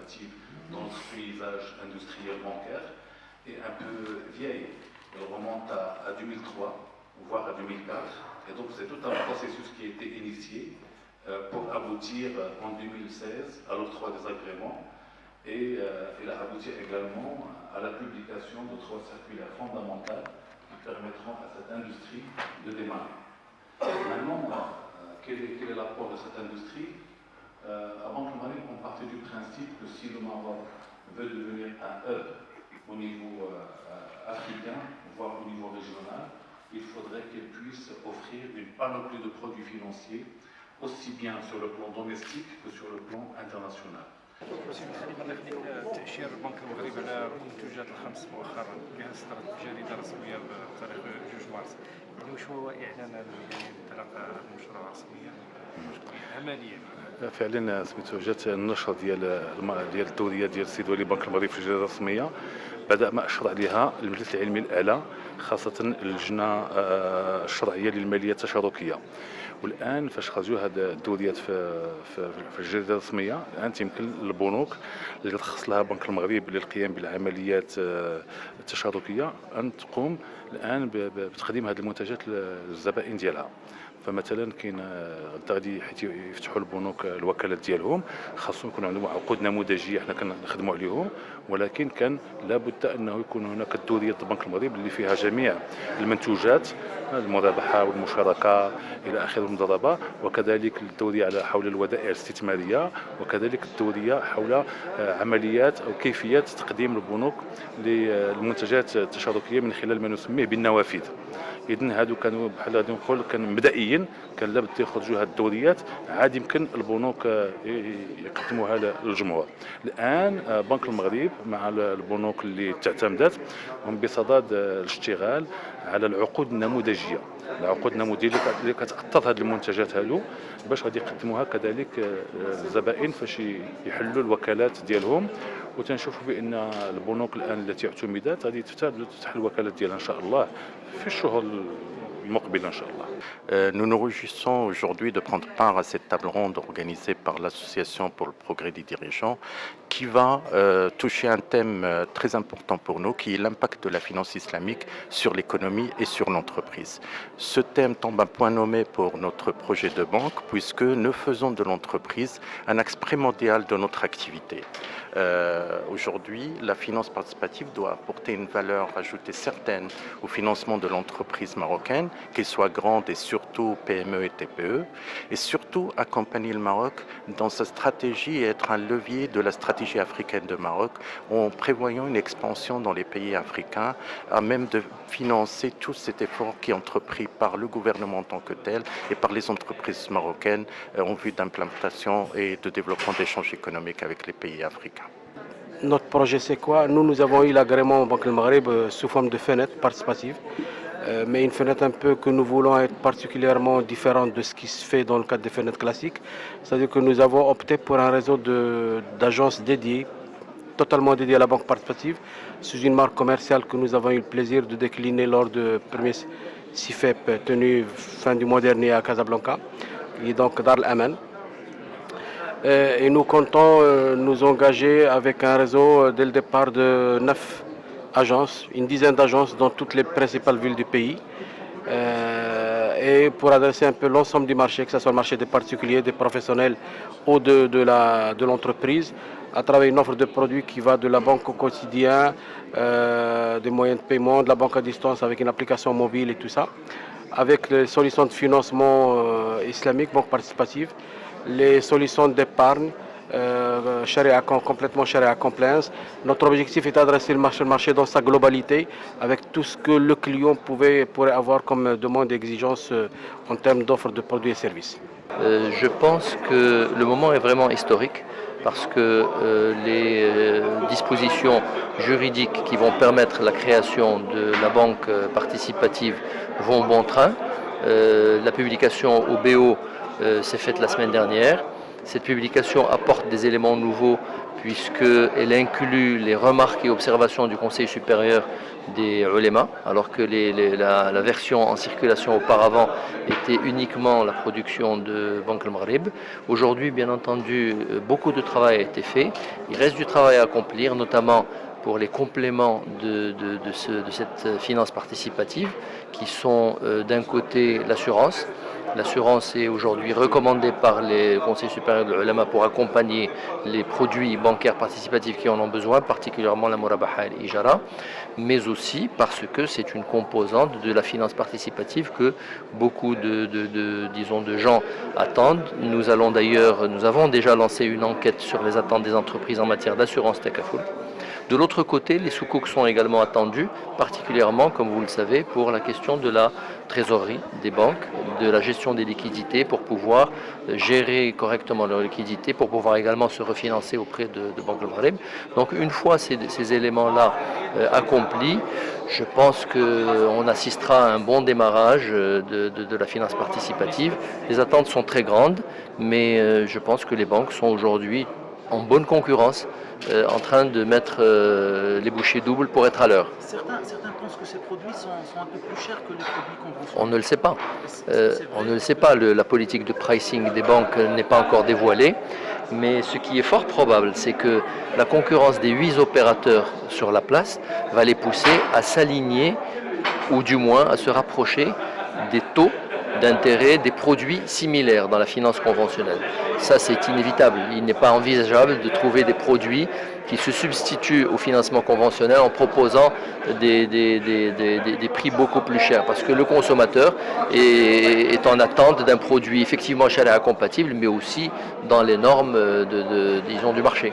active dans le paysage industriel bancaire est un peu vieille. Elle remonte à 2003, voire à 2004. Et donc c'est tout un processus qui a été initié pour aboutir en 2016 à l'octroi des agréments. Et il a abouti également à la publication de 3 circulaires fondamentales qui permettront à cette industrie de démarrer. Maintenant, quel est l'apport de cette industrie? À Banque Maghreb, on partait du principe que si le Maroc veut devenir un hub au niveau africain, voire au niveau régional, il faudrait qu'il puisse offrir une panoplie de produits financiers, aussi bien sur le plan domestique que sur le plan international. سيدي خلينا ناخذ تأشير البنك المغربي على المنتوجات الخمس مؤخرا بها صدرت جريدة رسمية بتاريخ 2 مارس. يعني واش هو إعلان انطلاق المشروع رسميا عمليا؟ فعلا سميتو جات النشر ديال الدوريه ديال السيد ولي بنك المغرب في الجريده الرسميه بدا ما اشار عليها المجلس العلمي الاعلى خاصه اللجنه الشرعيه للماليه التشاركيه. والان فاش خرجوا هاد الدوريات في الجريده الرسميه الان تيمكن للبنوك اللي تخص لها بنك المغرب للقيام بالعمليات التشاركيه ان تقوم الان بتقديم هذه المنتجات للزبائن ديالها. فمثلا كاين غادي حيت يفتحوا البنوك الوكالات ديالهم خاصهم يكون عندهم عقود نموذجيه حنا كنخدموا عليهم، ولكن كان لابد انه يكون هناك الدوريه البنك المغرب اللي فيها جميع المنتوجات المرابحه والمشاركه الى اخره المضاربه، وكذلك الدوريه على حول الودائع الاستثماريه، وكذلك الدوريه حول عمليات او كيفيه تقديم البنوك للمنتجات التشاركيه من خلال ما نسميه بالنوافذ. اذن هادو كانوا بحال غادي نقول كان مبدئيا كان لابد يخرجوا هاد الدوريات عاد يمكن البنوك يقدموها للجمهور. الان بنك المغرب مع البنوك اللي تعتمدت هم بصدد الاشتغال على العقود النموذجيه، العقود النموذجيه اللي كتاثر هاد المنتجات هادو باش غادي يقدموها كذلك الزبائن فاش يحلوا الوكالات ديالهم. وتنشوفوا بان البنوك الان التي اعتمدت غادي تفتح الوكالات ديالها ان شاء الله في الشهور المقبله ان شاء الله. Nous nous réjouissons aujourd'hui de prendre part à cette table ronde organisée par l'Association pour le progrès des dirigeants qui va toucher un thème très important pour nous qui est l'impact de la finance islamique sur l'économie et sur l'entreprise. Ce thème tombe à point nommé pour notre projet de banque puisque nous faisons de l'entreprise un axe primordial de notre activité. Aujourd'hui, la finance participative doit apporter une valeur ajoutée certaine au financement de l'entreprise marocaine, qu'elle soit grande et surtout PME et TPE, et surtout accompagner le Maroc dans sa stratégie et être un levier de la stratégie africaine de Maroc en prévoyant une expansion dans les pays africains à même de financer tout cet effort qui est entrepris par le gouvernement en tant que tel et par les entreprises marocaines en vue d'implantation et de développement d'échanges économiques avec les pays africains. Notre projet c'est quoi? Nous avons eu l'agrément au Banque Maghreb sous forme de fenêtre participative, mais une fenêtre un peu que nous voulons être particulièrement différente de ce qui se fait dans le cadre des fenêtres classiques. C'est-à-dire que nous avons opté pour un réseau d'agences dédiées, totalement dédiées à la banque participative, sous une marque commerciale que nous avons eu le plaisir de décliner lors du premier CIFEP tenu fin du mois dernier à Casablanca, qui est donc Dar al-Aman. Et nous comptons nous engager avec un réseau dès le départ de 9 agences, une dizaine d'agences dans toutes les principales villes du pays, et pour adresser un peu l'ensemble du marché, que ce soit le marché des particuliers, des professionnels ou de l'entreprise, à travers une offre de produits qui va de la banque au quotidien, des moyens de paiement, de la banque à distance avec une application mobile et tout ça, avec les solutions de financement islamique, banque participative, les solutions d'épargne, complètement Sharia compliance. Notre objectif est d'adresser le marché dans sa globalité avec tout ce que le client pourrait avoir comme demande et exigence en termes d'offres de produits et services. Je pense que le moment est vraiment historique parce que les dispositions juridiques qui vont permettre la création de la banque participative vont bon train. La publication au BO s'est faite la semaine dernière. Cette publication apporte des éléments nouveaux puisqu'elle inclut les remarques et observations du Conseil supérieur des ulémas, alors que la version en circulation auparavant était uniquement la production de Banque al-Maghrib. Aujourd'hui, bien entendu, beaucoup de travail a été fait. Il reste du travail à accomplir, notamment pour les compléments de cette finance participative, qui sont d'un côté l'assurance. L'assurance est aujourd'hui recommandée par les conseils supérieurs de l'ulama pour accompagner les produits bancaires participatifs qui en ont besoin, particulièrement la murabaha et l'ijara, mais aussi parce que c'est une composante de la finance participative que beaucoup de gens attendent. Nous avons déjà lancé une enquête sur les attentes des entreprises en matière d'assurance Takaful. De l'autre côté, les soukouks sont également attendus, particulièrement, comme vous le savez, pour la question de la trésorerie des banques, de la gestion des liquidités, pour pouvoir gérer correctement leurs liquidités, pour pouvoir également se refinancer auprès de Banque al-Maghrib. Donc une fois ces éléments-là accomplis, je pense qu'on assistera à un bon démarrage de la finance participative. Les attentes sont très grandes, mais je pense que les banques sont aujourd'hui en bonne concurrence, en train de mettre les bouchées doubles pour être à l'heure. Certains pensent que ces produits sont un peu plus chers que les produits conventionnels. On ne le sait pas. On ne le sait pas. La politique de pricing des banques n'est pas encore dévoilée. Mais ce qui est fort probable, c'est que la concurrence des 8 opérateurs sur la place va les pousser à s'aligner, ou du moins à se rapprocher des taux d'intérêt des produits similaires dans la finance conventionnelle. Ça, c'est inévitable. Il n'est pas envisageable de trouver des produits qui se substituent au financement conventionnel en proposant des prix beaucoup plus chers. Parce que le consommateur est en attente d'un produit effectivement charia compatible, mais aussi dans les normes disons, du marché.